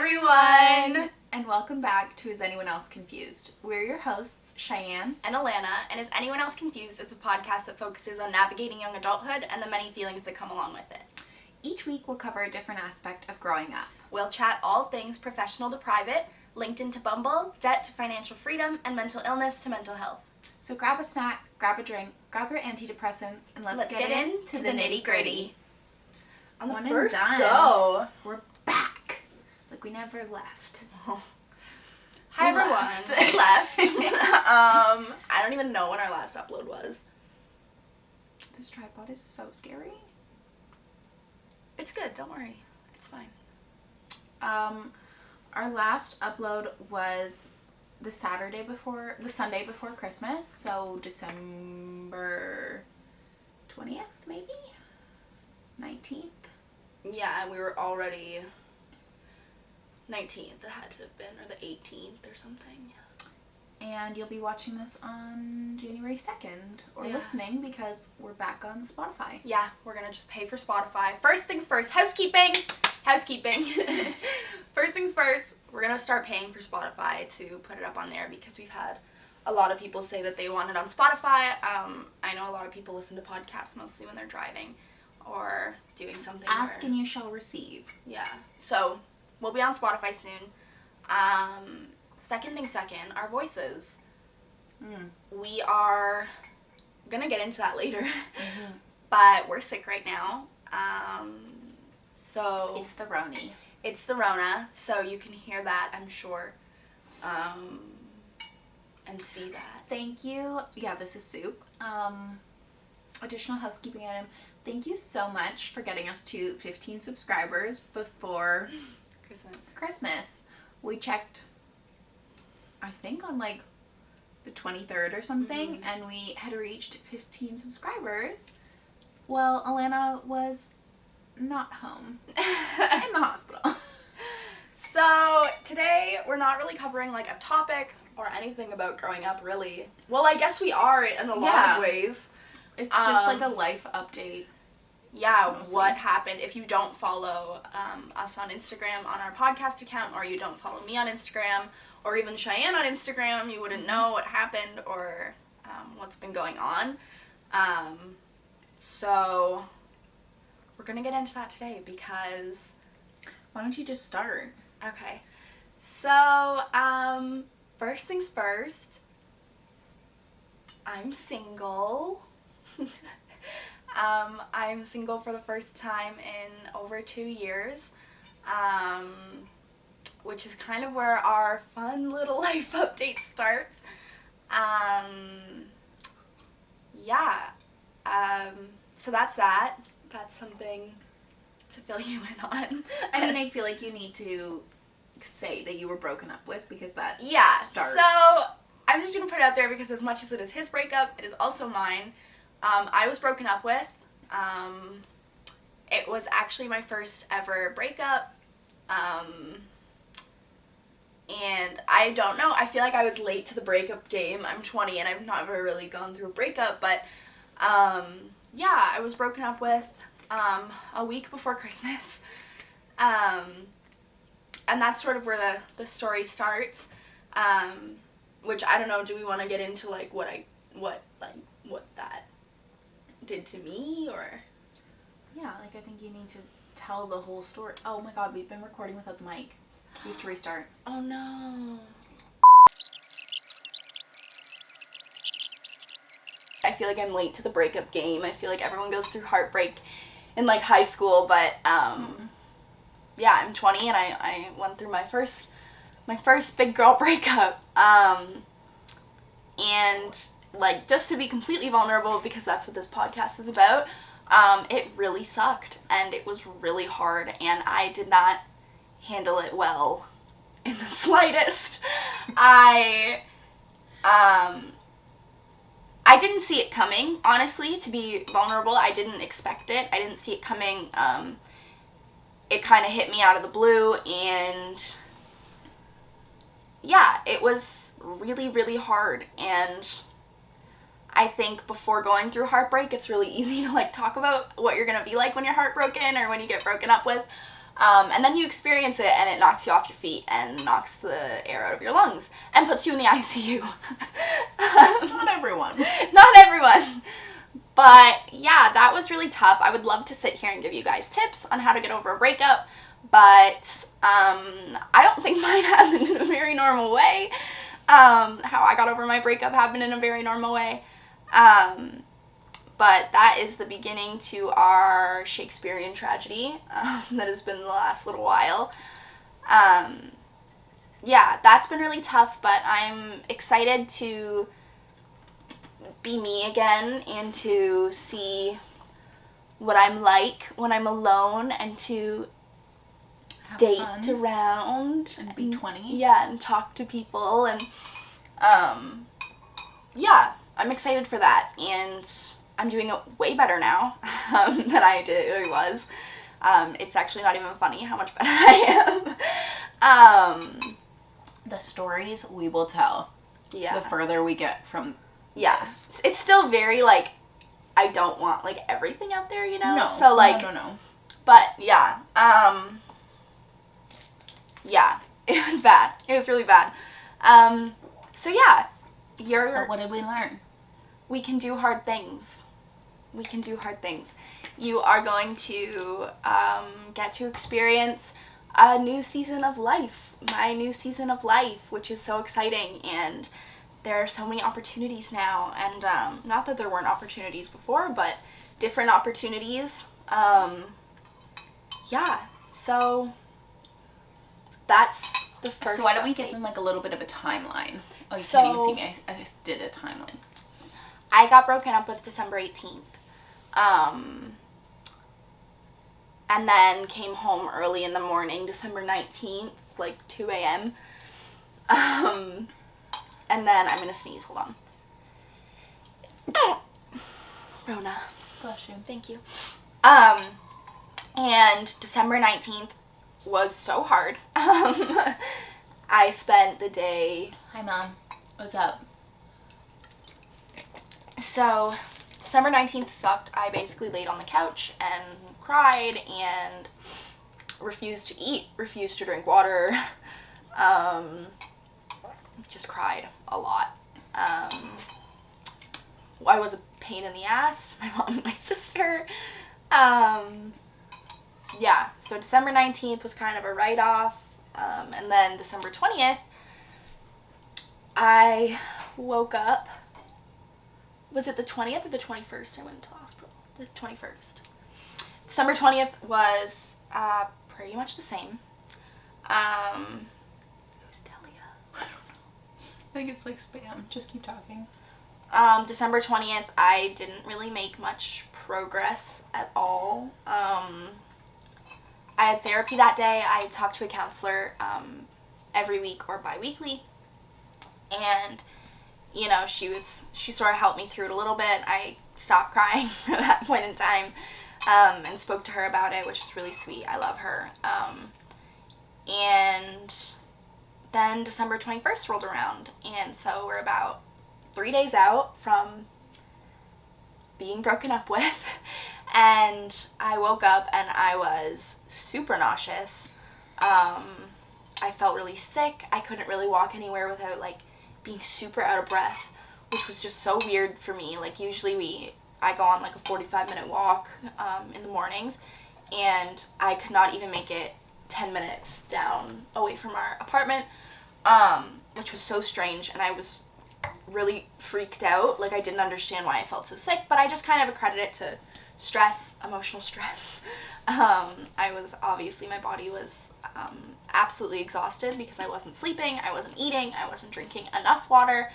everyone! And welcome back to Is Anyone Else Confused? We're your hosts, Cheyenne and Alana, and Is Anyone Else Confused is a podcast that focuses on navigating young adulthood and the many feelings that come along with it. Each week we'll cover a different aspect of growing up. We'll chat all things professional to private, LinkedIn to Bumble, debt to financial freedom, and mental illness to mental health. So grab a snack, grab a drink, grab your antidepressants, and let's get into the nitty-gritty. On the One first and done. go, we're back. Like we never left. Hi everyone. We left. I don't even know when our last upload was. This tripod is so scary. It's good, don't worry. It's fine. Our last upload was the Sunday before Christmas, so December 20th, maybe? 19th? Yeah, and we were already 19th. It had to have been, or the 18th or something. And you'll be watching this on January 2nd, or listening, because we're back on Spotify. Yeah, we're gonna just pay for Spotify. First things first, housekeeping! First things first, we're gonna start paying for Spotify to put it up on there because we've had a lot of people say that they want it on Spotify. I know a lot of people listen to podcasts mostly when they're driving or doing something. Ask and you shall receive. Yeah, so we'll be on Spotify soon. Second, our voices. We are gonna get into that later, but we're sick right now. So it's the Roni. It's the Rona, so you can hear that, I'm sure, and see that. Thank you. Yeah, this is Soup. Additional housekeeping item. Thank you so much for getting us to 15 subscribers before Christmas. We checked, I think, on like the 23rd or something, and we had reached 15 subscribers. Well, Alana was not home in the hospital. So today we're not really covering like a topic or anything about growing up, really. Well, I guess we are in a lot of ways. It's just like a life update. Yeah, mostly. What happened. If you don't follow us on Instagram on our podcast account, or you don't follow me on Instagram, or even Cheyenne on Instagram, you wouldn't know what happened or what's been going on. So we're gonna get into that today because... Why don't you just start? Okay. So, first things first, I'm single. I'm single for the first time in over 2 years, which is kind of where our fun little life update starts. So that's that. That's something to fill you in on. I mean, I feel like you need to say that you were broken up with because that starts. So I'm just going to put it out there because as much as it is his breakup, it is also mine. I was broken up with. It was actually my first ever breakup. And I don't know, I feel like I was late to the breakup game. I'm 20 and I've never really gone through a breakup, but I was broken up with a week before Christmas. And that's sort of where the story starts. Which I don't know, do we want to get into like what that did to me, or? Yeah, like I think you need to tell the whole story. Oh my god, we've been recording without the mic. We have to restart. Oh no. I feel like I'm late to the breakup game. I feel like everyone goes through heartbreak in like high school, but I'm 20 and I went through my first big girl breakup. And like, just to be completely vulnerable, because that's what this podcast is about, it really sucked and it was really hard and I did not handle it well in the slightest. I didn't see it coming, honestly, to be vulnerable. I didn't expect it. I didn't see it coming. It kind of hit me out of the blue, and yeah, it was really, really hard. And I think before going through heartbreak, it's really easy to like talk about what you're gonna be like when you're heartbroken or when you get broken up with. And then you experience it, and it knocks you off your feet and knocks the air out of your lungs and puts you in the ICU. Not everyone. Not everyone. But yeah, that was really tough. I would love to sit here and give you guys tips on how to get over a breakup, but I don't think mine happened in a very normal way. How I got over my breakup happened in a very normal way. But that is the beginning to our Shakespearean tragedy that has been the last little while. Yeah, that's been really tough, but I'm excited to be me again and to see what I'm like when I'm alone and to Have date fun. around. And be 20. Yeah, and talk to people. And yeah, I'm excited for that. And I'm doing it way better now than I was. It's actually not even funny how much better I am. The stories we will tell. Yeah. The further we get from Yes. It's still very, like, I don't want, like, everything out there, you know? No. So, like, No. But, yeah. Yeah. It was bad. It was really bad. So, yeah. But what did we learn? We can do hard things. We can do hard things. You are going to get to experience a new season of life. My new season of life, which is so exciting. And there are so many opportunities now. And not that there weren't opportunities before, but different opportunities. Yeah. So that's the first. So why don't we give them like a little bit of a timeline? Oh, you can't even see me. I just did a timeline. I got broken up with December 18th. And then came home early in the morning, December 19th, like 2 a.m. And then I'm gonna sneeze. Hold on. Rona. Bless you. Thank you. And December 19th was so hard. I spent the day... Hi, Mom. What's up? So, December 19th sucked. I basically laid on the couch and cried and refused to eat, refused to drink water. Just cried a lot. I was a pain in the ass, my mom and my sister. Yeah, so December 19th was kind of a write-off. And then December 20th, I woke up. Was it the 20th or the 21st I went to the hospital? The 21st. December 20th was pretty much the same. Who's Delia? I don't know. I think it's like spam. Just keep talking. December 20th, I didn't really make much progress at all. I had therapy that day. I talked to a counselor every week or bi-weekly. And, you know, she sort of helped me through it a little bit. I stopped crying at that point in time and spoke to her about it, which was really sweet. I love her. And then December 21st rolled around. And so we're about 3 days out from being broken up with. And I woke up and I was super nauseous. I felt really sick. I couldn't really walk anywhere without, like, being super out of breath, which was just so weird for me. Like, usually I go on, like, a 45-minute walk in the mornings, and I could not even make it 10 minutes down away from our apartment, which was so strange, and I was really freaked out. Like, I didn't understand why I felt so sick, but I just kind of accredited it to stress, emotional stress. My body was absolutely exhausted because I wasn't sleeping, I wasn't eating, I wasn't drinking enough water.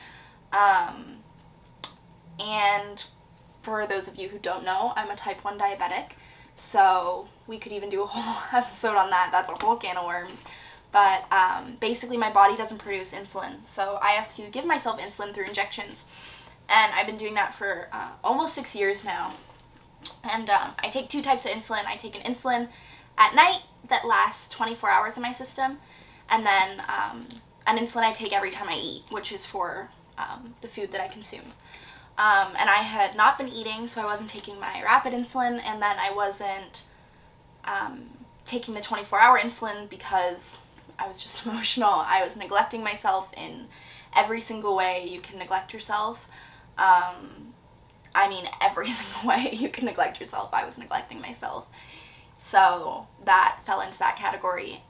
And for those of you who don't know, I'm a type 1 diabetic, so we could even do a whole episode on that. That's a whole can of worms. But basically my body doesn't produce insulin, so I have to give myself insulin through injections. And I've been doing that for almost 6 years now. And I take 2 types of insulin. I take an insulin at night that lasts 24 hours in my system, and then an insulin I take every time I eat, which is for the food that I consume. And I had not been eating, so I wasn't taking my rapid insulin, and then I wasn't taking the 24-hour insulin because I was just emotional. I was neglecting myself in every single way you can neglect yourself. I mean, every single way you can neglect yourself, I was neglecting myself. So that fell into that category.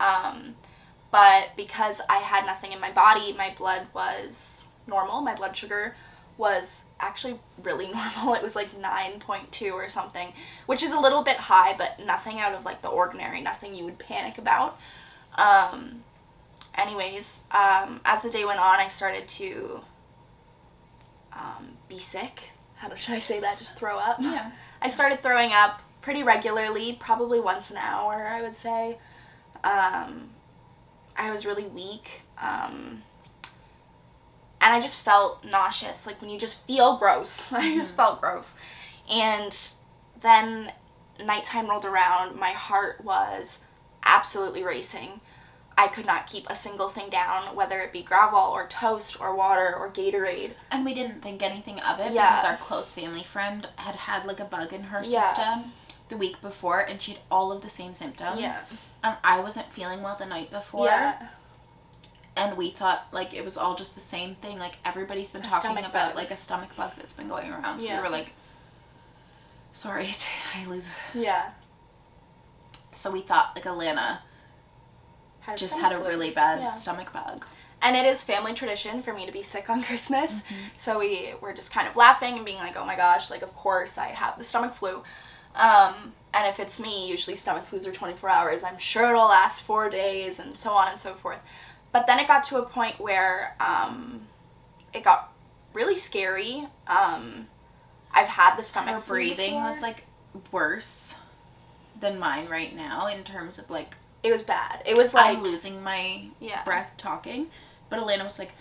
But because I had nothing in my body, my blood was normal. My blood sugar was actually really normal. It was like 9.2 or something, which is a little bit high, but nothing out of like the ordinary, nothing you would panic about. Anyways, as the day went on, I started to be sick. How should I say that? Just throw up? Yeah. I started throwing up pretty regularly, probably once an hour, I would say. I was really weak. And I just felt nauseous. Like when you just feel gross. I just felt gross. And then nighttime rolled around. My heart was absolutely racing. I could not keep a single thing down, whether it be gravel or toast or water or Gatorade. And we didn't think anything of it Yeah. because our close family friend had like a bug in her system the week before, and she had all of the same symptoms. Yeah. And I wasn't feeling well the night before. Yeah. And we thought, like, it was all just the same thing. Like, everybody's been talking stomach about, bug. like, a stomach bug that's been going around. So we were like, sorry, I lose. Yeah. So we thought, like, Alana just had a really bad stomach bug. And it is family tradition for me to be sick on Christmas. So we were just kind of laughing and being like, oh my gosh, like, of course I have the stomach flu. And if it's me, usually stomach flus are 24 hours. I'm sure it'll last 4 days and so on and so forth. But then it got to a point where it got really scary. I've had the stomach Her flu breathing before. was, like, worse than mine right now in terms of, like, It was bad. It was like I'm losing my breath talking. But Alana was like,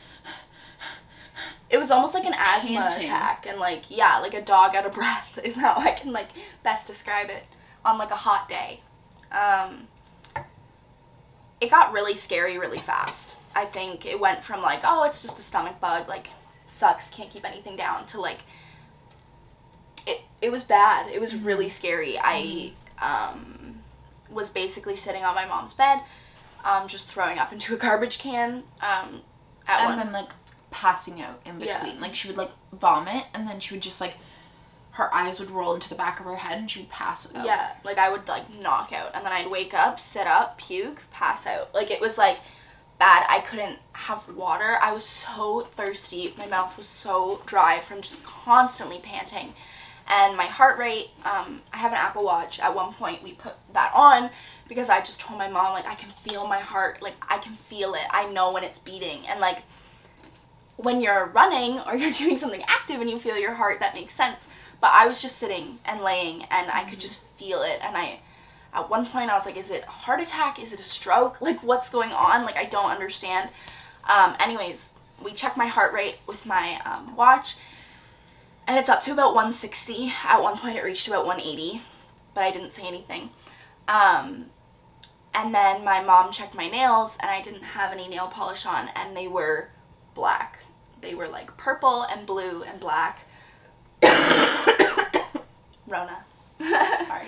it was almost like an asthma panting. attack, and like like a dog out of breath is how I can like best describe it on like a hot day. It got really scary really fast. I think it went from like, oh, it's just a stomach bug, like sucks, can't keep anything down, to like it was bad. It was really scary. I was basically sitting on my mom's bed, just throwing up into a garbage can. Then like passing out in between. Like she would like vomit, and then she would just like, her eyes would roll into the back of her head and she would pass out. Yeah, like I would like knock out, and then I'd wake up, sit up, puke, pass out. Like it was like bad. I couldn't have water. I was so thirsty. My mouth was so dry from just constantly panting. And my heart rate, I have an Apple Watch. At one point we put that on because I just told my mom, like, I can feel my heart. Like, I can feel it. I know when it's beating. And, like, when you're running or you're doing something active and you feel your heart, that makes sense. But I was just sitting and laying, and I could just feel it. And at one point I was like, is it a heart attack? Is it a stroke? Like, what's going on? Like, I don't understand. Anyways, we checked my heart rate with my watch, and it's up to about 160. At one point it reached about 180, but I didn't say anything. And then my mom checked my nails, and I didn't have any nail polish on, and they were black. They were like purple and blue and black. Rona. Sorry.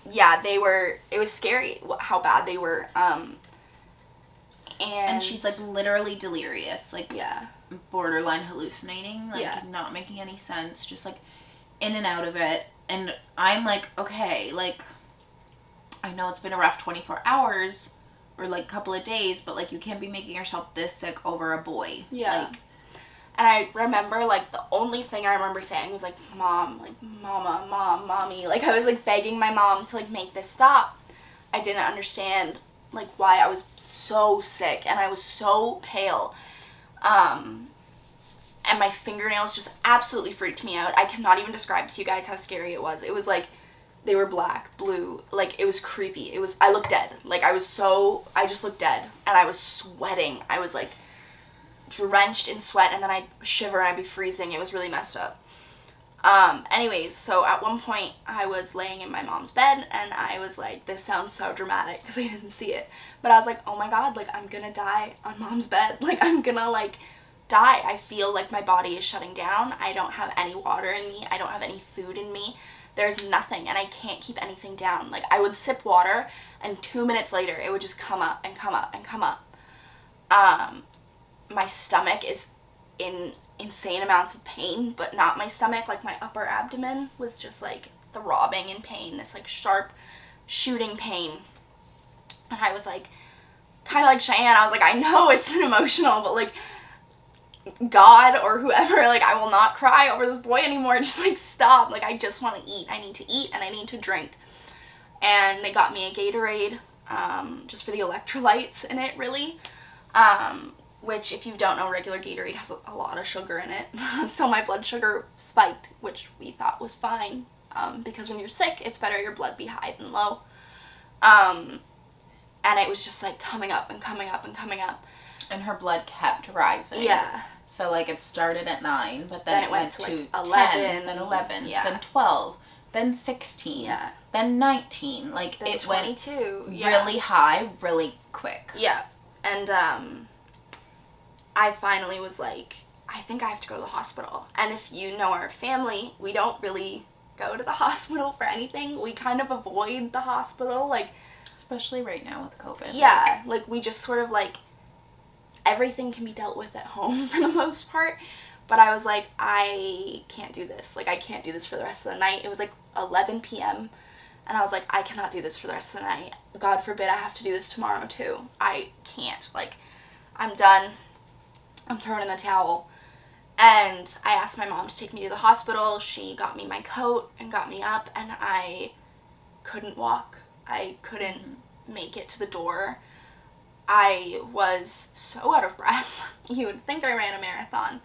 Yeah, it was scary how bad they were. And she's like literally delirious, like borderline hallucinating, like not making any sense, just like in and out of it. And I'm like, okay, like I know it's been a rough 24 hours or like couple of days, but like you can't be making yourself this sick over a boy. Yeah. Like, and I remember, like, the only thing I remember saying was, like, Mom, like, Mama, Mom, Mommy. Like, I was, like, begging my mom to, like, make this stop. I didn't understand, like, why I was so sick, and I was so pale. And my fingernails just absolutely freaked me out. I cannot even describe to you guys how scary it was. It was, like, they were black, blue. Like, it was creepy. I looked dead. Like, I just looked dead, and I was sweating. I was, like, drenched in sweat, and then I'd shiver and I'd be freezing. It was really messed up. Anyways, so at one point I was laying in my mom's bed, and I was like, this sounds so dramatic because I didn't see it, but I was like, oh my god, like, I'm gonna die on mom's bed. Like, I'm gonna, like, die. I feel like my body is shutting down. I don't have any water in me. I don't have any food in me. there's nothing, and I can't keep anything down. Like, I would sip water, and 2 minutes later, it would just come up and come up and come up. My stomach is in insane amounts of pain, but not my stomach. Like, my upper abdomen was just, like, throbbing in pain, this, like, sharp shooting pain. And I was, like, kind of like Cheyenne, I was like, I know it's been emotional, but, like, God or whoever, like, I will not cry over this boy anymore. Just, like, stop. Like, I just want to eat. I need to eat, and I need to drink. And they got me a Gatorade, just for the electrolytes in it, really. Which, if you don't know, regular Gatorade has a lot of sugar in it. So my blood sugar spiked, which we thought was fine. Because when you're sick, it's better your blood be high than low. And it was just, like, coming up and coming up and coming up. And her blood kept rising. Yeah. So, like, it started at 9, but then it went to like 10, 11. then 11, Yeah. then 12, then 16, Yeah. then 19. Like, Then it 22. went Yeah. really high, really quick. Yeah. And, I finally was like, I think I have to go to the hospital. And if you know our family, we don't really go to the hospital for anything. We kind of avoid the hospital, like... Especially right now with COVID. Yeah, like, we just sort of, like, everything can be dealt with at home for the most part. But I was like, I can't do this. Like, I can't do this for the rest of the night. It was, like, 11 p.m., and I was like, I cannot do this for the rest of the night. God forbid I have to do this tomorrow, too. I can't. Like, I'm done. I'm throwing in the towel. And I asked my mom to take me to the hospital. She got me my coat and got me up, and I couldn't walk. I couldn't make it to the door. I was so out of breath. You would think I ran a marathon.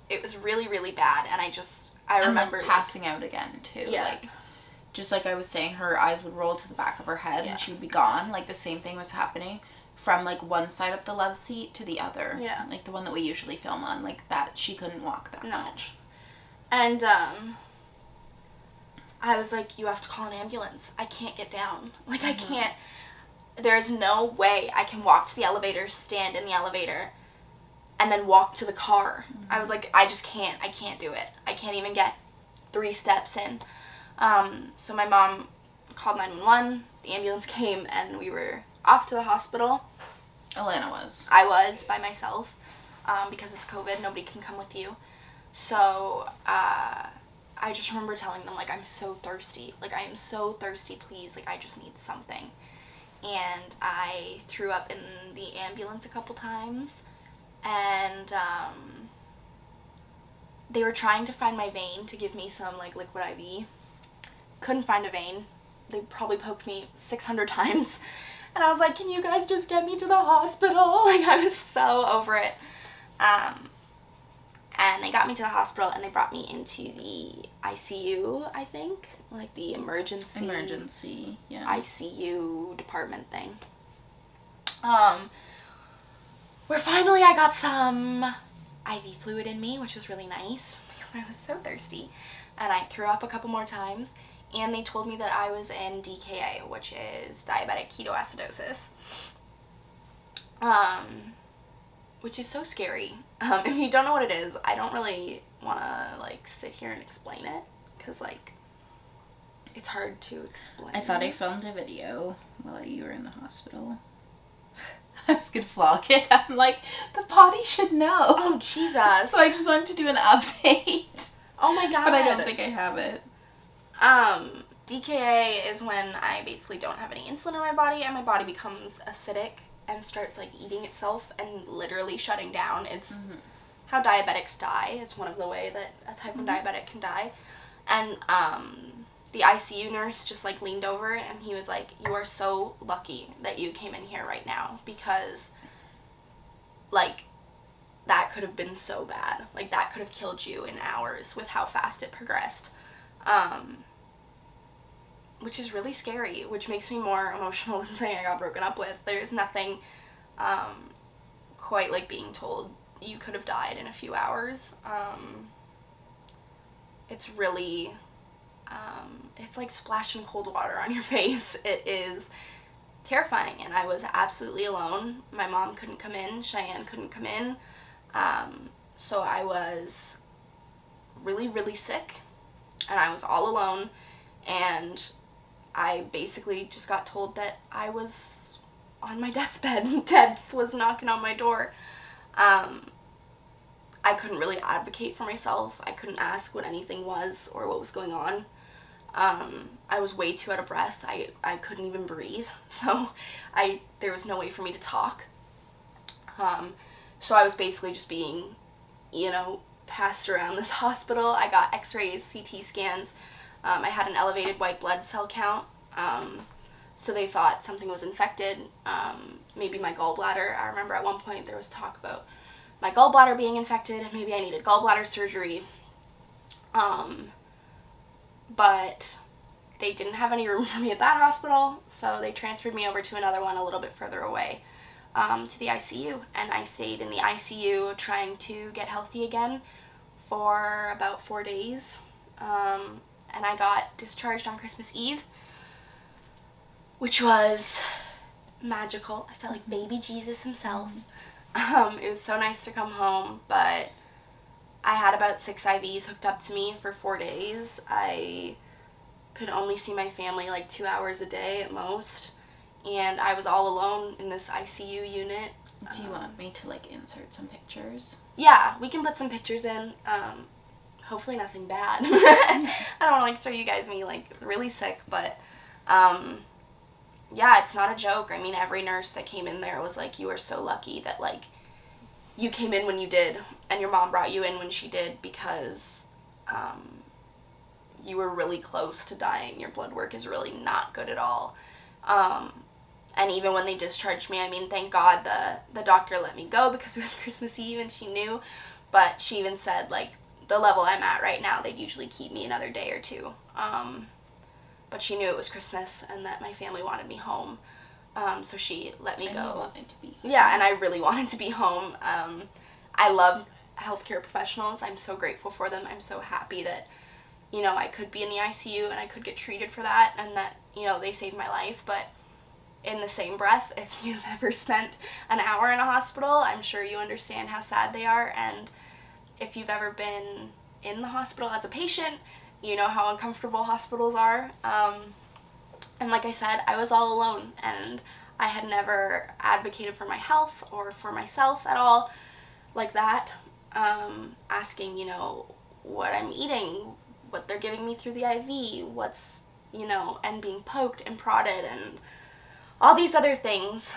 It was really, really bad, and I remember... And passing out again, too. Yeah. Like, just like I was saying, her eyes would roll to the back of her head, Yeah. and she would be gone. Like, the same thing was happening from, like, one side of the love seat to the other. Yeah. Like, the one that we usually film on. Like, that, she couldn't walk that much. And, I was like, you have to call an ambulance. I can't get down. Like, I can't... There's no way I can walk to the elevator, stand in the elevator, and then walk to the car. I was like, I just can't. I can't do it. I can't even get 3 steps in. So my mom called 911. The ambulance came, and we were off to the hospital. Alana was. I was by myself, because it's COVID. Nobody can come with you. So, I just remember telling them, like, I'm so thirsty. Like, I am so thirsty, please. Like, I just need something. And I threw up in the ambulance a couple times. And, they were trying to find my vein to give me some, like, liquid IV. Couldn't find a vein. They probably poked me 600 times. And I was like, can you guys just get me to the hospital? Like, I was so over it. And they got me to the hospital, and they brought me into the ICU, I think. Like, the emergency, yeah. ICU department thing. Where finally I got some IV fluid in me, which was really nice, because I was so thirsty. And I threw up a couple more times, and they told me that I was in DKA, which is diabetic ketoacidosis. Which is so scary. If you don't know what it is, I don't really want to, like, sit here and explain it, because, like, it's hard to explain. I thought I filmed a video while you were in the hospital. I was gonna vlog it. I'm like, the body should know. Oh, Jesus. So I just wanted to do an update. Oh, my God. But I don't think I have it. DKA is when I basically don't have any insulin in my body, and my body becomes acidic and starts, like, eating itself and literally shutting down. It's how diabetics die. It's one of the way that a type 1 diabetic can die. And the ICU nurse just, like, leaned over, and he was like, you are so lucky that you came in here right now, because, like, that could have been so bad. Like, that could have killed you in hours with how fast it progressed. Which is really scary, which makes me more emotional than saying I got broken up with. There's nothing quite like being told you could have died in a few hours. It's really, it's like splashing cold water on your face. It is terrifying, and I was absolutely alone. My mom couldn't come in. Cheyenne couldn't come in. So I was really, really sick. and I was all alone, and I basically just got told that I was on my deathbed. Death was knocking on my door. I couldn't really advocate for myself. I couldn't ask what anything was or what was going on. I was way too out of breath. I couldn't even breathe. So there was no way for me to talk. So I was basically just being, passed around this hospital. I got x-rays, CT scans. I had an elevated white blood cell count. So they thought something was infected, maybe my gallbladder. I remember at one point there was talk about my gallbladder being infected. Maybe I needed gallbladder surgery. But they didn't have any room for me at that hospital, so they transferred me over to another one a little bit further away, to the ICU. And I stayed in the ICU trying to get healthy again for about 4 days. And I got discharged on Christmas Eve, which was magical. I felt like baby Jesus himself. It was so nice to come home, but I had about 6 IVs hooked up to me for 4 days. I could only see my family like 2 hours a day at most, and I was all alone in this ICU unit. Do you want me to insert some pictures? Yeah, we can put some pictures in. Hopefully nothing bad. I don't want to show you guys me really sick, but yeah, it's not a joke. I mean, every nurse that came in there was like, you are so lucky that you came in when you did, and your mom brought you in when she did, because you were really close to dying. Your blood work is really not good at all. And even when they discharged me, I mean, thank God the doctor let me go because it was Christmas Eve and she knew, but she even said, the level I'm at right now, they'd usually keep me another day or two. But she knew it was Christmas and that my family wanted me home. So she let me go. You wanted to be home. Yeah, and I really wanted to be home. I love healthcare professionals. I'm so grateful for them. I'm so happy that, I could be in the ICU and I could get treated for that, and that, they saved my life. But in the same breath, if you've ever spent an hour in a hospital, I'm sure you understand how sad they are. And if you've ever been in the hospital as a patient, you know how uncomfortable hospitals are. And like I said, I was all alone, and I had never advocated for my health or for myself at all like that. Asking, what I'm eating, what they're giving me through the IV, what's, and being poked and prodded and all these other things.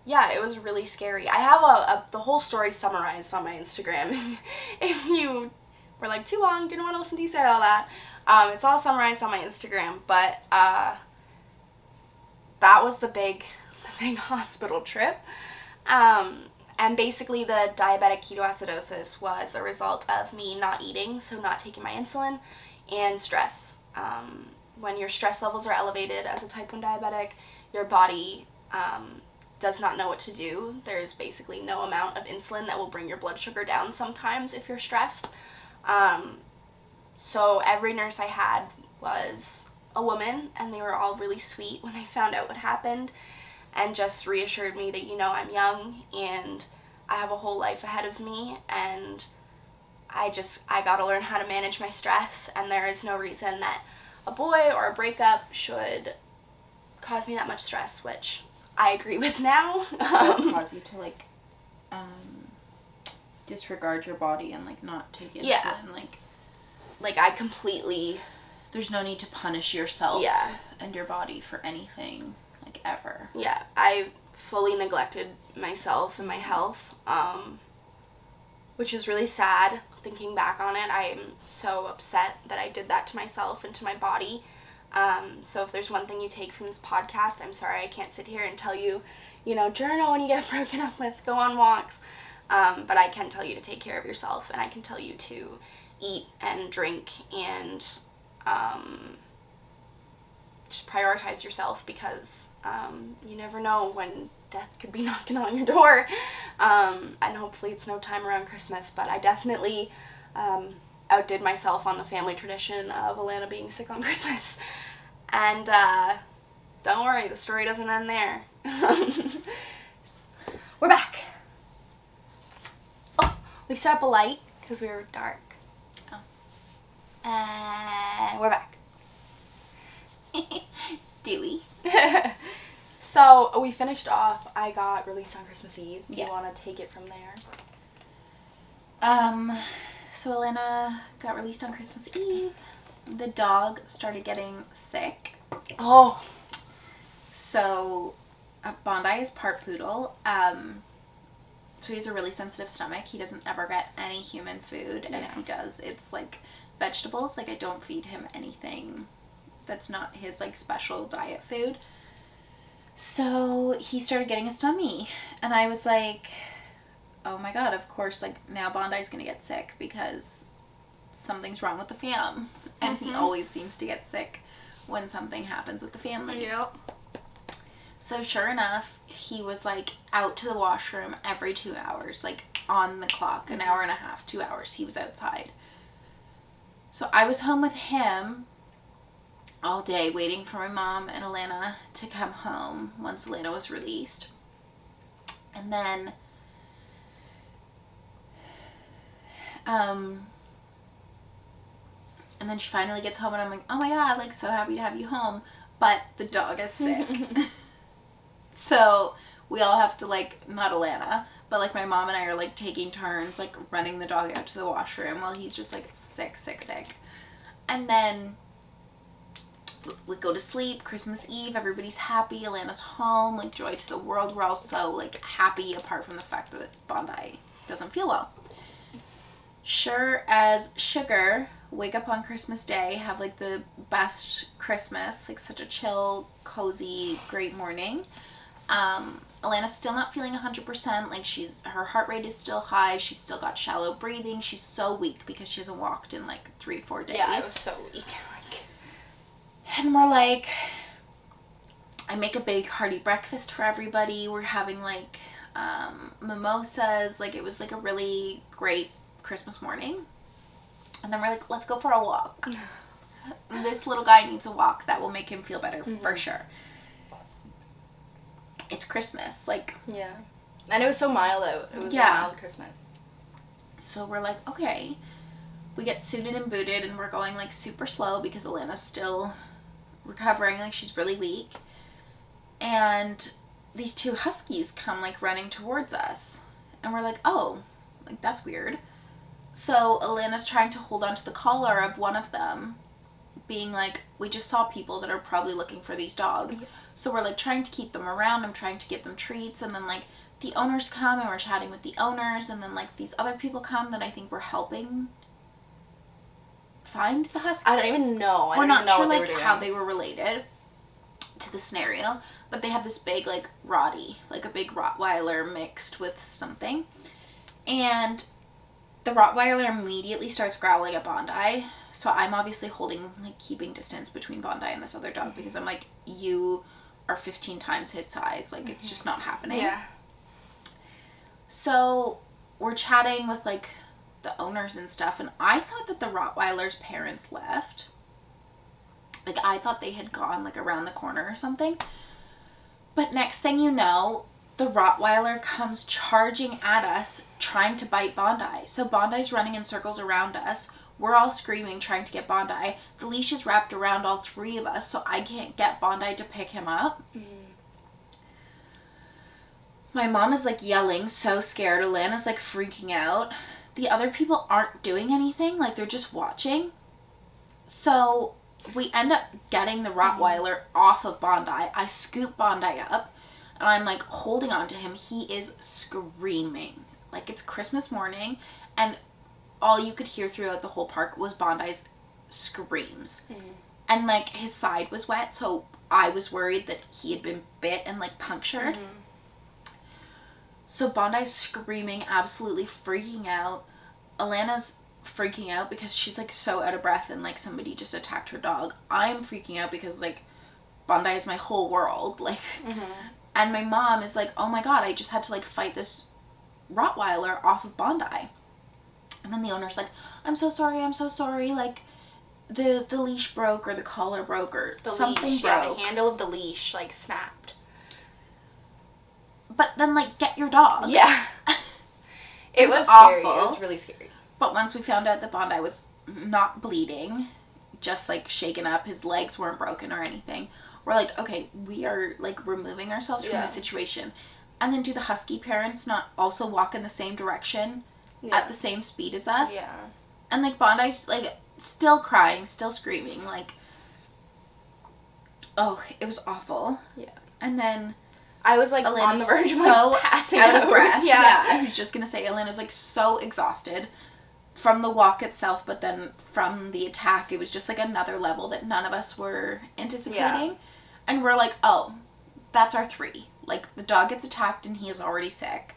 Yeah, it was really scary. I have the whole story summarized on my Instagram. If you were too long, didn't want to listen to you say all that. It's all summarized on my Instagram, but that was the big hospital trip. And basically the diabetic ketoacidosis was a result of me not eating, so not taking my insulin, and stress. When your stress levels are elevated as a type 1 diabetic, your body does not know what to do. There's basically no amount of insulin that will bring your blood sugar down sometimes if you're stressed. So every nurse I had was a woman, and they were all really sweet when they found out what happened, and just reassured me that, I'm young and I have a whole life ahead of me, and I gotta learn how to manage my stress, and there is no reason that a boy or a breakup should cause me that much stress, which I agree with now. Cause you to disregard your body and not take insulin. Yeah. I completely. There's no need to punish yourself. Yeah. And your body for anything, ever. Yeah, I fully neglected myself and my health, which is really sad thinking back on it. I'm so upset that I did that to myself and to my body. So if there's one thing you take from this podcast, I'm sorry I can't sit here and tell you, journal when you get broken up with, go on walks. But I can tell you to take care of yourself, and I can tell you to eat and drink and just prioritize yourself, because you never know when death could be knocking on your door. And hopefully it's no time around Christmas, but I definitely outdid myself on the family tradition of Alana being sick on Christmas. And don't worry, the story doesn't end there. We're back. Oh, we set up a light because we were dark. Oh. And we're back. Dewey. So we finished off. I got released on Christmas Eve. Do you want to take it from there? So Alana got released on Christmas Eve. The dog started getting sick. Oh. So Bondi is part poodle. So he has a really sensitive stomach. He doesn't ever get any human food. And if he does, it's like vegetables. Like I don't feed him anything that's not his like special diet food. So he started getting a stummy. And I was like, oh my god, of course, like now Bondi's gonna get sick because something's wrong with the fam. And he always seems to get sick when something happens with the family. Yep. So sure enough, he was like out to the washroom every 2 hours, like on the clock, an hour and a half, 2 hours, he was outside. So I was home with him all day waiting for my mom and Alana to come home once Alana was released. And then she finally gets home and I'm like, oh my god, like so happy to have you home. But the dog is sick. So we all have to like, not Alana, but like my mom and I are like taking turns like running the dog out to the washroom while he's just like sick. And then we go to sleep, Christmas Eve, everybody's happy, Alana's home, like joy to the world. We're all so like happy apart from the fact that Bondi doesn't feel well. Sure as sugar, wake up on Christmas Day, have like the best Christmas, like such a chill, cozy, great morning. Alana's still not feeling 100%, like her heart rate is still high, she's still got shallow breathing, she's so weak because she hasn't walked in like 3-4 days. Yeah, I was so weak. And we're like, I make a big hearty breakfast for everybody, we're having like mimosas, like it was like a really great Christmas morning. And then we're like, let's go for a walk. This little guy needs a walk that will make him feel better for sure. It's Christmas, like. Yeah. And it was so mild out. It was a mild Christmas. So we're like, okay. We get suited and booted and we're going like super slow because Alana's still recovering, like she's really weak. And these two huskies come like running towards us. And we're like, oh, like that's weird. So Alana's trying to hold onto the collar of one of them, being like, we just saw people that are probably looking for these dogs. So we're like trying to keep them around. I'm trying to give them treats. And then like the owners come and we're chatting with the owners. And then like these other people come that I think were helping find the huskies. I don't even know. We're not sure like how they were related to the scenario. But they have this big like Rottie, like a big Rottweiler mixed with something. And the Rottweiler immediately starts growling at Bondi. So I'm obviously keeping distance between Bondi and this other dog because I'm like, you are 15 times his size. Like, it's just not happening. Yeah. So we're chatting with, like, the owners and stuff. And I thought that the Rottweiler's parents left. Like, I thought they had gone, like, around the corner or something. But next thing you know, the Rottweiler comes charging at us, trying to bite Bondi. So Bondi's running in circles around us. We're all screaming, trying to get Bondi. The leash is wrapped around all three of us, so I can't get Bondi to pick him up. My mom is, like, yelling, so scared. Alana's, like, freaking out. The other people aren't doing anything. Like, they're just watching. So we end up getting the Rottweiler off of Bondi. I scoop Bondi up. And I'm, like, holding on to him. He is screaming. Like, it's Christmas morning. And all you could hear throughout the whole park was Bondi's screams. And, like, his side was wet. So I was worried that he had been bit and, like, punctured. So Bondi's screaming, absolutely freaking out. Alana's freaking out because she's, like, so out of breath and, like, somebody just attacked her dog. I'm freaking out because, like, Bondi is my whole world. Like... And my mom is like, oh my god, I just had to, like, fight this Rottweiler off of Bondi. And then the owner's like, I'm so sorry, like, the leash broke or the collar broke or something broke. Yeah, the handle of the leash, like, snapped. But then, like, get your dog. Yeah. It was awful. scary. It was really scary. But once we found out that Bondi was not bleeding, just, like, shaken up. His legs weren't broken or anything. We're like, okay, we are, like, removing ourselves from the situation. And then do the husky parents not also walk in the same direction at the same speed as us? Yeah. And, like, Bondi's, like, still crying, still screaming, like, oh, it was awful. Yeah. And then I was, like, Elena's on the verge of, so like, passing out of breath. Yeah. I was just gonna say, Elena's, like, so exhausted from the walk itself, but then from the attack, it was just, like, another level that none of us were anticipating. Yeah. And we're like, oh, that's our 3. Like, the dog gets attacked and he is already sick.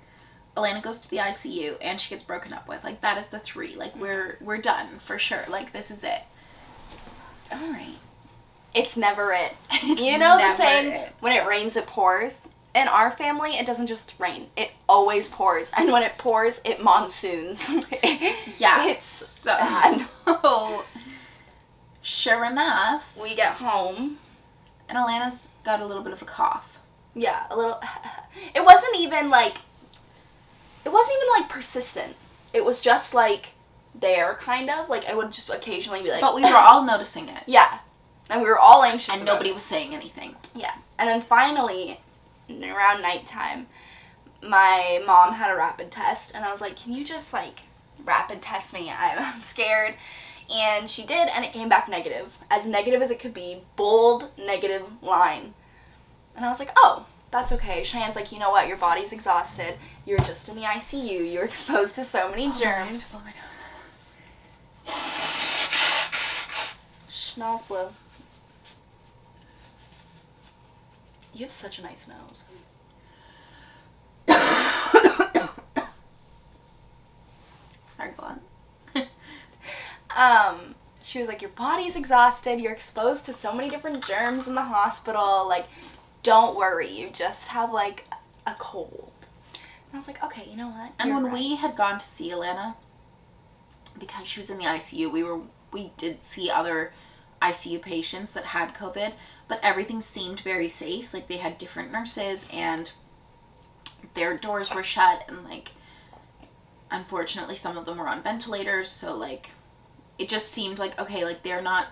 Alana goes to the ICU and she gets broken up with. Like, that is the 3. Like, we're done for sure. Like, this is it. All right. It's never it. It's you know the never saying, it. when it rains, it pours? In our family, it doesn't just rain. It always pours. And when it pours, it monsoons. Yeah. It's so bad. Sure enough. We get home. And Alana's got a little bit of a cough. Yeah, a little. It wasn't even, like, persistent. It was just, like, there, kind of. Like, I would just occasionally be like... But we were all noticing it. Yeah. And we were all anxious and nobody was saying anything. Yeah. And then finally, around nighttime, my mom had a rapid test, and I was like, can you just, like, rapid test me? I'm scared. And she did, and it came back negative. As negative as it could be. Bold, negative line. And I was like, oh, that's okay. Cheyenne's like, you know what? Your body's exhausted. You're just in the ICU. You're exposed to so many germs. Blow my nose. Schnoz blow. You have such a nice nose. Sorry, go on. She was like, your body's exhausted. You're exposed to so many different germs in the hospital. Like, don't worry. You just have, like, a cold. And I was like, okay, you know what? And when we had gone to see Alana, because she was in the ICU, we did see other ICU patients that had COVID, but everything seemed very safe. Like, they had different nurses and their doors were shut, and, like, unfortunately some of them were on ventilators, so, like, it just seemed like, okay, like, they're not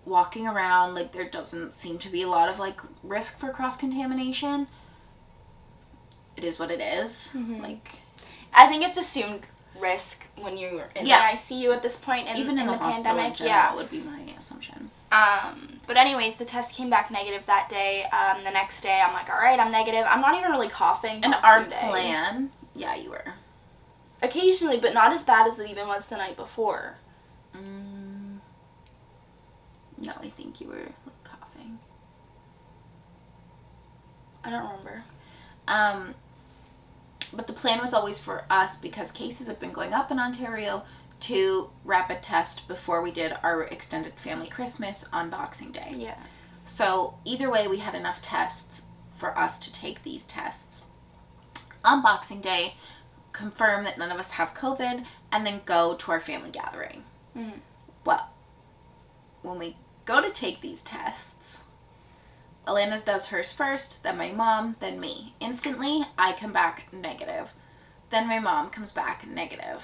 walking around, like, there doesn't seem to be a lot of, like, risk for cross-contamination. It is what it is. Mm-hmm. Like, I think it's assumed risk when you're in the ICU at this point even in the pandemic. In general, would be my assumption. But anyways, the test came back negative that day. The next day, I'm like, all right, I'm negative. I'm not even really coughing. And our plan, yeah, you were. Occasionally, but not as bad as it even was the night before. No, I think you were, like, coughing. I don't remember. But the plan was always for us, because cases have been going up in Ontario, to rapid test before we did our extended family Christmas on Boxing Day. Yeah. So either way, we had enough tests for us to take these tests on Boxing Day, confirm that none of us have COVID, and then go to our family gathering. Mm-hmm. Well, when we go to take these tests, Alana's does hers first, then my mom, then me. Instantly, I come back negative. Then my mom comes back negative.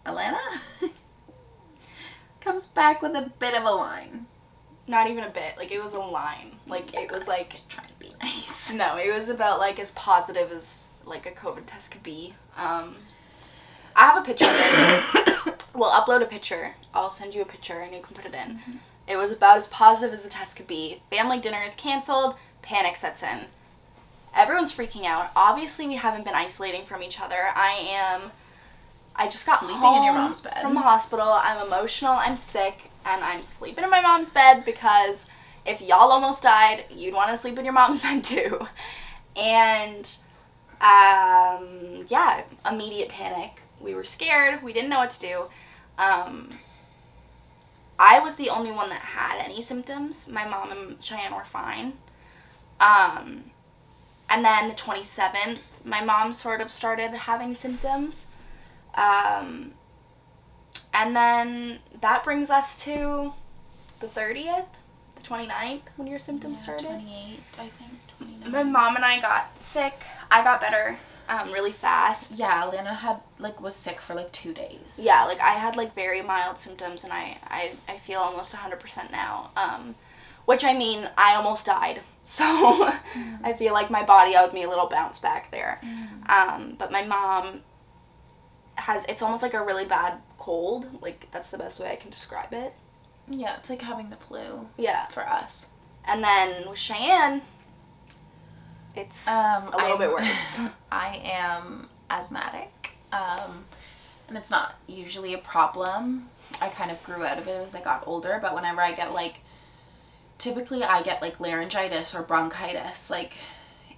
Alana comes back with a bit of a line. Not even a bit. Like, it was a line. Like, yeah, it was, like... trying to be nice. No, it was about, like, as positive as, like, a COVID test could be. I have a picture of it. We'll upload a picture. I'll send you a picture and you can put it in. Mm-hmm. It was about as positive as the test could be. Family dinner is canceled. Panic sets in. Everyone's freaking out. Obviously, we haven't been isolating from each other. I just got sleeping home in your mom's bed from the hospital. I'm emotional. I'm sick. And I'm sleeping in my mom's bed because if y'all almost died, you'd want to sleep in your mom's bed too. And, yeah, immediate panic. We were scared. We didn't know what to do. I was the only one that had any symptoms. My mom and Cheyenne were fine. And then the 27th, my mom sort of started having symptoms. And then that brings us to the 30th, the 29th, when your symptoms started. 28th, I think. 29th. My mom and I got sick. I got better. really fast. Yeah, Alana had, like, was sick for, like, 2 days. Yeah, like, I had, like, very mild symptoms, and I feel almost 100% now. Which, I mean, I almost died. So, I feel like my body owed me a little bounce back there. But my mom it's almost like a really bad cold. Like, that's the best way I can describe it. Yeah, it's like having the flu. Yeah. For us. And then with Cheyenne, it's a little bit worse. I am asthmatic, and it's not usually a problem. I kind of grew out of it as I got older, but whenever I get, like, typically I get, like, laryngitis or bronchitis. Like,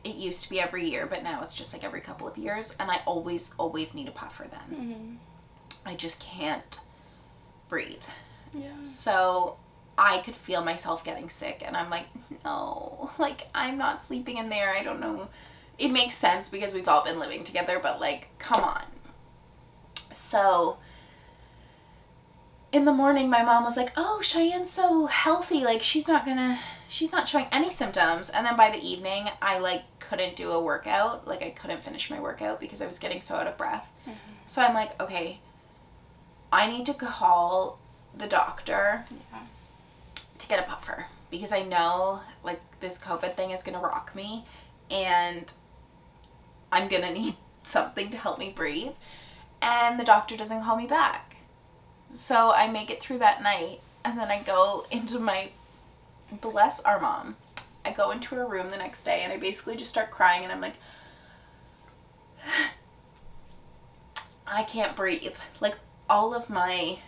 it used to be every year, but now it's just, like, every couple of years, and I always need a puffer then. I just can't breathe. Yeah. So I could feel myself getting sick, and I'm like, no, like, I'm not sleeping in there. I don't know. It makes sense because we've all been living together, but, like, come on. So in the morning, my mom was like, oh, Cheyenne's so healthy. Like, she's not showing any symptoms. And then by the evening, I, like, couldn't do a workout. Like, I couldn't finish my workout because I was getting so out of breath. So I'm like, okay, I need to call the doctor to get a puffer, because I know, like, this COVID thing is going to rock me, and I'm going to need something to help me breathe. And the doctor doesn't call me back. So I make it through that night, and then I go into bless our mom. I go into her room the next day, and I basically just start crying, and I'm like, I can't breathe. Like, all of my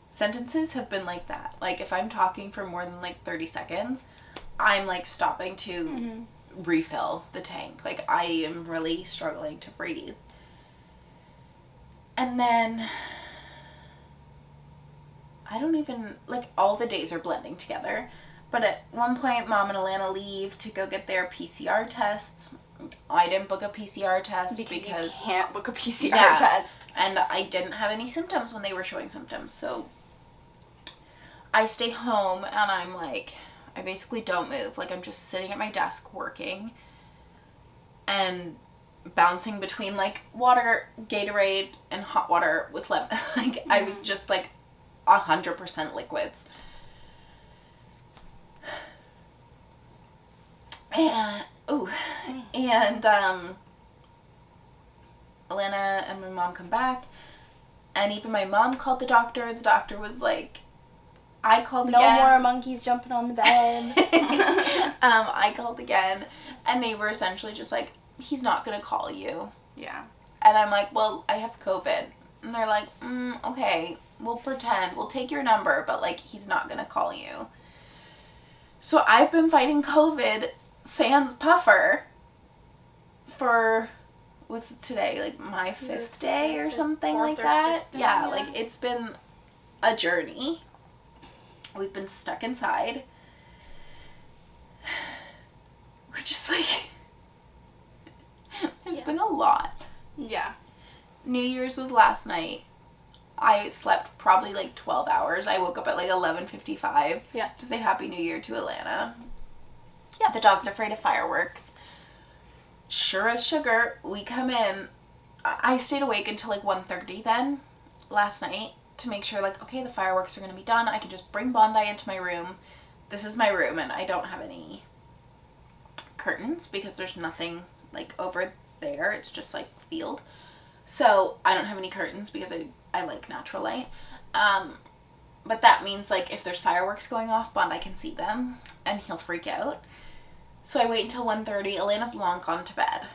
sentences have been like that. Like, if I'm talking for more than, like, 30 seconds, I'm, like, stopping to refill the tank. Like, I am really struggling to breathe. And then I don't even, like, all the days are blending together. But at one point, Mom and Alana leave to go get their PCR tests. I didn't book a PCR test because you can't book a PCR test. And I didn't have any symptoms when they were showing symptoms. So I stay home, and I'm like, I basically don't move. Like, I'm just sitting at my desk working and bouncing between, like, water, Gatorade, and hot water with lemon. Like, I was just, like, 100% liquids. And Alana and my mom come back, and even my mom called the doctor. The doctor was like, I called again. No more monkeys jumping on the bed. I called again, and they were essentially just like, he's not gonna call you. Yeah. And I'm like, well, I have COVID. And they're like, okay, we'll pretend. We'll take your number, but, like, he's not gonna call you. So I've been fighting COVID sans puffer for, what's it today? Like, my 5th day or something like that? Yeah, like, it's been a journey. We've been stuck inside. We're just, like, there's been a lot. Yeah. New Year's was last night. I slept probably, like, 12 hours. I woke up at, like, 11:55 to say Happy New Year to Alana. Yeah. The dog's afraid of fireworks. Sure as sugar, we come in. I stayed awake until, like, 1:30 then, last night, to make sure, like, okay, the fireworks are going to be done. I can just bring Bondi into my room. This is my room, and I don't have any curtains because there's nothing, like, over there. It's just, like, field. So I don't have any curtains because I like natural light. But that means, like, if there's fireworks going off, Bondi can see them, and he'll freak out. So I wait until 1:30. Alana's long gone to bed.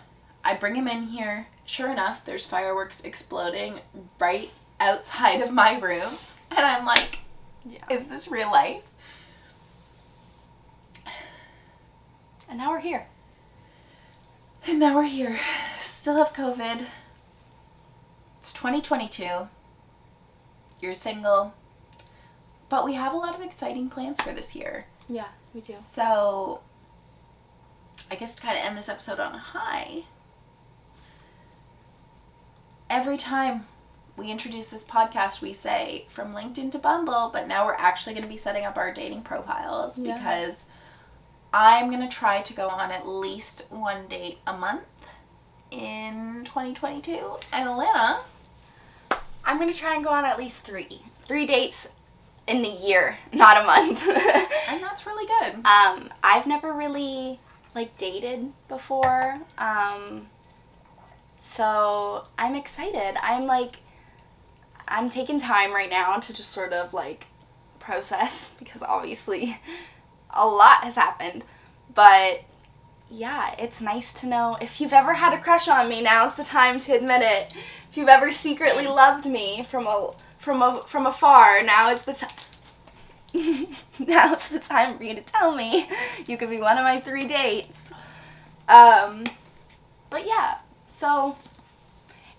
I bring him in here. Sure enough, there's fireworks exploding right outside of my room. And I'm like, is this real life? And now we're here. Still have COVID. It's 2022. You're single. But we have a lot of exciting plans for this year. Yeah, we do. So, I guess to kind of end this episode on a high, every time we introduce this podcast, we say from LinkedIn to Bumble, but now we're actually going to be setting up our dating profiles because I'm going to try to go on at least one date a month. in 2022. And Alana? I'm going to try and go on at least 3. 3 dates in the year, not a month. And that's really good. I've never really, like, dated before. So I'm excited. I'm taking time right now to just sort of, like, process, because obviously a lot has happened. But yeah, it's nice to know. If you've ever had a crush on me, now's the time to admit it. If you've ever secretly loved me from afar, now is the time. Now's the time for you to tell me. You could be one of my 3 dates. But yeah, so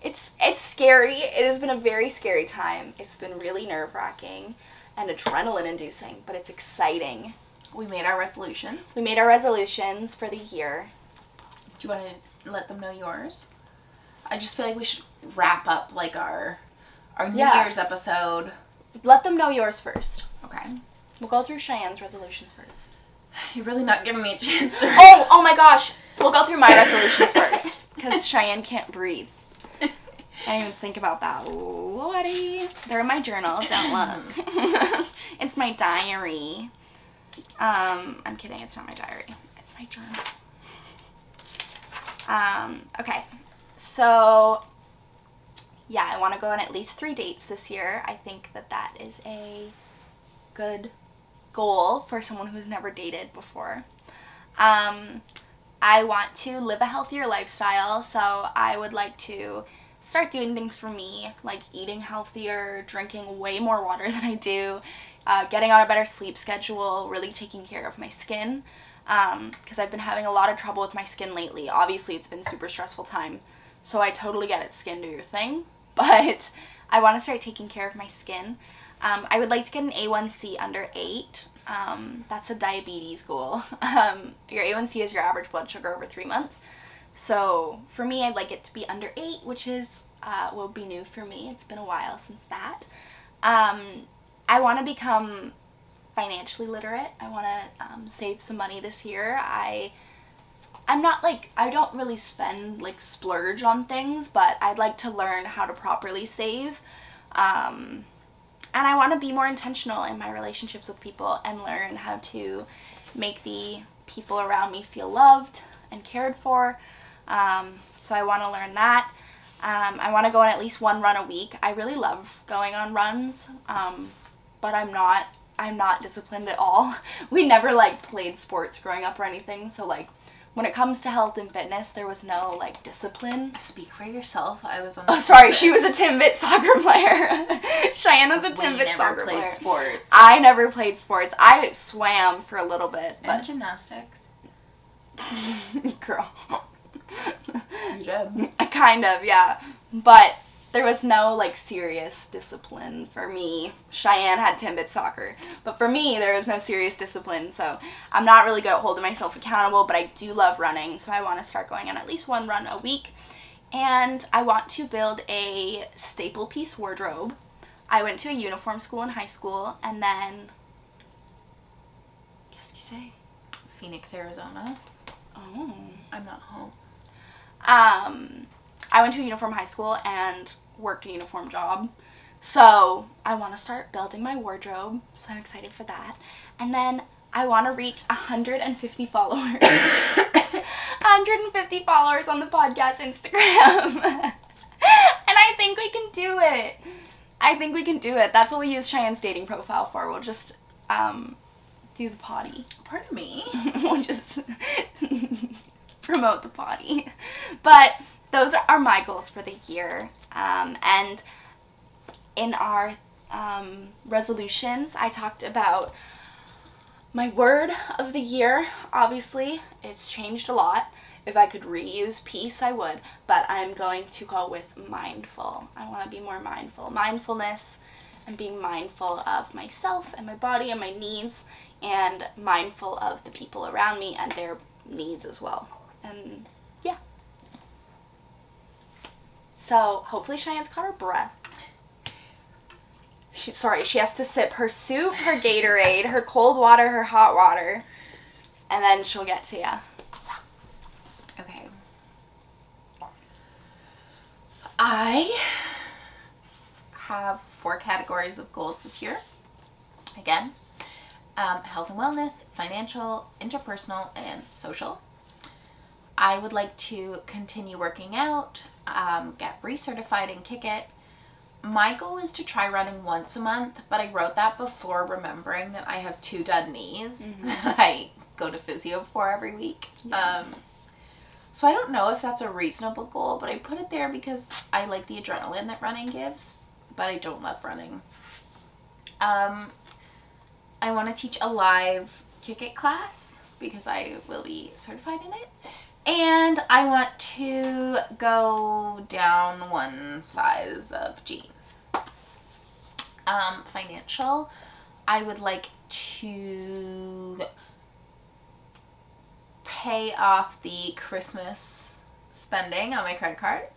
it's scary. It has been a very scary time. It's been really nerve-wracking and adrenaline-inducing, but it's exciting. We made our resolutions. We made our resolutions for the year. Do you want to let them know yours? I just feel like we should wrap up, like, our New Year's episode. Let them know yours first. Okay. We'll go through Cheyenne's resolutions first. You're really not giving me a chance to... Oh my gosh! We'll go through my resolutions first, because Cheyenne can't breathe. I didn't even think about that. Lordy. They're in my journal. Don't look. It's my diary. I'm kidding. It's not my diary. It's my journal. Okay. So, yeah, I want to go on at least 3 dates this year. I think that is a good goal for someone who's never dated before. I want to live a healthier lifestyle, so I would like to start doing things for me, like eating healthier, drinking way more water than I do, getting on a better sleep schedule, really taking care of my skin, because I've been having a lot of trouble with my skin lately. Obviously, it's been a super stressful time, so I totally get it, skin do your thing, but I want to start taking care of my skin. I would like to get an A1C under 8. That's a diabetes goal. Your A1C is your average blood sugar over 3 months. So for me, I'd like it to be under 8, which is will be new for me. It's been a while since that. I want to become financially literate. I want to save some money this year. I'm not like, I don't really spend, like, splurge on things, but I'd like to learn how to properly save. And I want to be more intentional in my relationships with people and learn how to make the people around me feel loved and cared for. So I want to learn that. I want to go on at least 1 run a week. I really love going on runs, but I'm not disciplined at all. We never, like, played sports growing up or anything, so, like, when it comes to health and fitness, there was no, like, discipline. Speak for yourself. I was on the sorry, she was a Timbit soccer player. Cheyenne was a Timbit soccer player. Sports. I never played sports. I swam for a little bit. And gymnastics. Girl. You did. Kind of, yeah. But there was no, like, serious discipline for me. Cheyenne had Timbit soccer. But for me, there was no serious discipline. So I'm not really good at holding myself accountable, but I do love running. So I want to start going on at least 1 run a week. And I want to build a staple piece wardrobe. I went to a uniform school in high school, and then... Qu'est-ce que tu sais? Phoenix, Arizona. Oh. I'm not home. I went to a uniform high school and worked a uniform job. So I want to start building my wardrobe. So I'm excited for that. And then I want to reach 150 followers. 150 followers on the podcast Instagram. And I think we can do it. That's what we use Cheyenne's dating profile for. We'll just do the potty. Pardon me. We'll just promote the potty. But those are my goals for the year. And in our resolutions, I talked about my word of the year. Obviously, it's changed a lot. If I could reuse peace, I would. But I'm going to go with mindful. I want to be more mindful. Mindfulness and being mindful of myself and my body and my needs, and mindful of the people around me and their needs as well. And yeah. So hopefully Cheyenne's caught her breath. She has to sip her soup, her Gatorade, her cold water, her hot water, and then she'll get to ya. Okay. I have 4 categories of goals this year. Again, health and wellness, financial, interpersonal, and social. I would like to continue working out, get recertified and kick it. My goal is to try running once a month, but I wrote that before remembering that I have 2 dead knees. I go to physio for every week. Yeah. So I don't know if that's a reasonable goal, but I put it there because I like the adrenaline that running gives, but I don't love running. I want to teach a live kick it class because I will be certified in it. And I want to go down 1 size of jeans. Financial, I would like to pay off the Christmas spending on my credit card,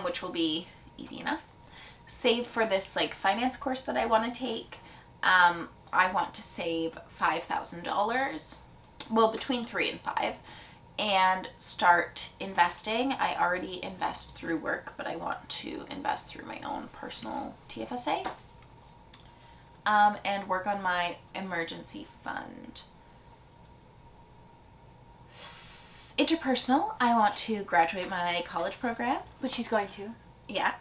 which will be easy enough. Save for this like finance course that I want to take. I want to save $5,000, well, between 3 and 5, and start investing. I already invest through work, but I want to invest through my own personal TFSA, and work on my emergency fund. Interpersonal, I want to graduate my college program. Which she's going to. Yeah.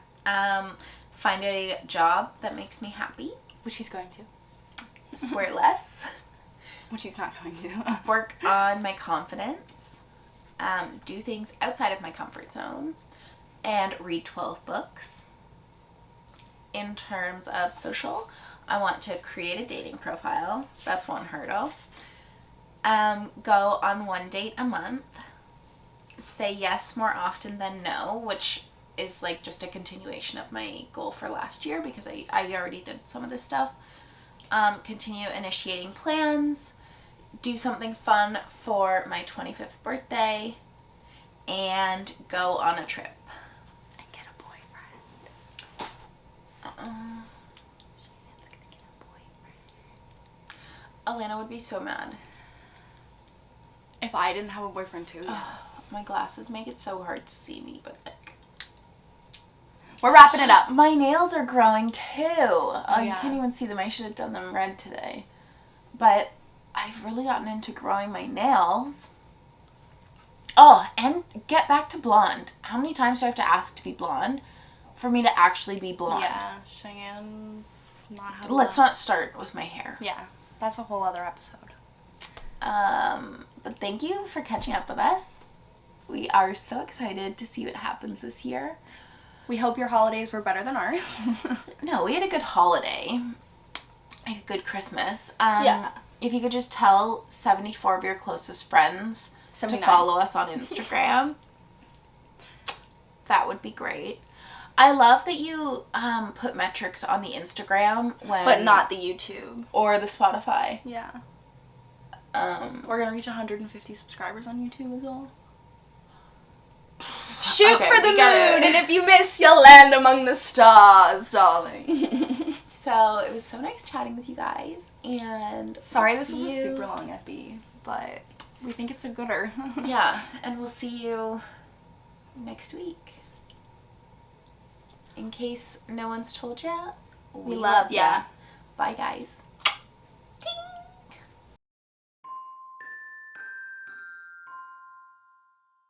Find a job that makes me happy. Which she's going to. Swear less. Which she's not going to. Work on my confidence. Do things outside of my comfort zone. And read 12 books. In terms of social, I want to create a dating profile. That's 1 hurdle. Go on 1 date a month. Say yes more often than no, which is like just a continuation of my goal for last year because I already did some of this stuff. Continue initiating plans. Do something fun for my 25th birthday. And go on a trip. And get a boyfriend. Cheyenne's gonna get a boyfriend. Alana would be so mad. If I didn't have a boyfriend too. Yeah. My glasses make it so hard to see me, but like... We're wrapping it up. My nails are growing too. Oh, yeah. You can't even see them. I should have done them red today. But I've really gotten into growing my nails. Oh, and get back to blonde. How many times do I have to ask to be blonde for me to actually be blonde? Yeah, Cheyenne's not how. Let's not start with my hair. Yeah, that's a whole other episode. But thank you for catching up with us. We are so excited to see what happens this year. We hope your holidays were better than ours. No, we had a good holiday. Like a good Christmas. Yeah. If you could just tell 74 of your closest friends 79. to follow us on Instagram, that would be great. I love that you put metrics on the Instagram when... But not the YouTube. Or the Spotify. Yeah. We're gonna reach 150 subscribers on YouTube as well. Shoot for the moon, and if you miss, you'll land among the stars, darling. So, it was so nice chatting with you guys, and... Sorry this was a super long epi, but we think it's a gooder. Yeah, and we'll see you next week. In case no one's told you, we love ya. Bye, guys.